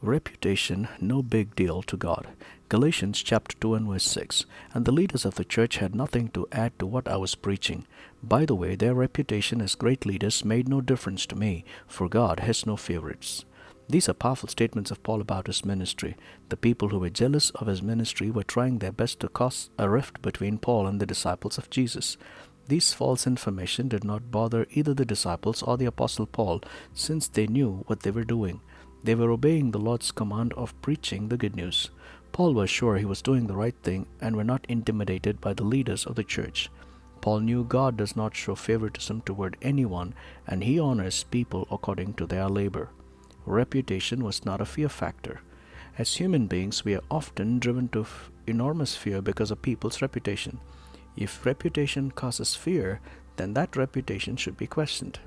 Reputation, no big deal to God. Galatians chapter 2 and verse 6. And the leaders of the church had nothing to add to what I was preaching. By the way, their reputation as great leaders made no difference to me, for God has no favorites. These are powerful statements of Paul about his ministry. The people who were jealous of his ministry were trying their best to cause a rift between Paul and the disciples of Jesus. These false information did not bother either the disciples or the apostle Paul, since they knew what they were doing. They were obeying the Lord's command of preaching the good news. Paul was sure he was doing the right thing and were not intimidated by the leaders of the church. Paul knew God does not show favoritism toward anyone, and he honors people according to their labor. Reputation was not a fear factor. As human beings, we are often driven to enormous fear because of people's reputation. If reputation causes fear, then that reputation should be questioned.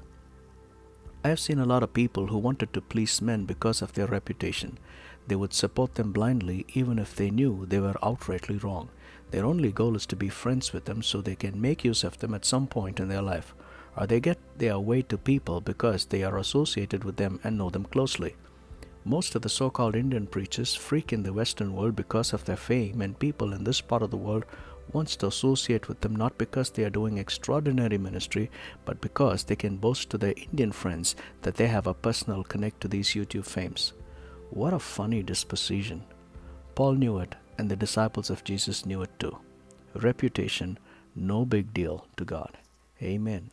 I have seen a lot of people who wanted to please men because of their reputation. They would support them blindly even if they knew they were outrightly wrong. Their only goal is to be friends with them so they can make use of them at some point in their life. Or they get their way to people because they are associated with them and know them closely. Most of the so-called Indian preachers freak in the Western world because of their fame, and people in this part of the world wants to associate with them not because they are doing extraordinary ministry, but because they can boast to their Indian friends that they have a personal connect to these YouTube fames. What a funny disposition. Paul knew it, and the disciples of Jesus knew it too. Reputation, no big deal to God. Amen.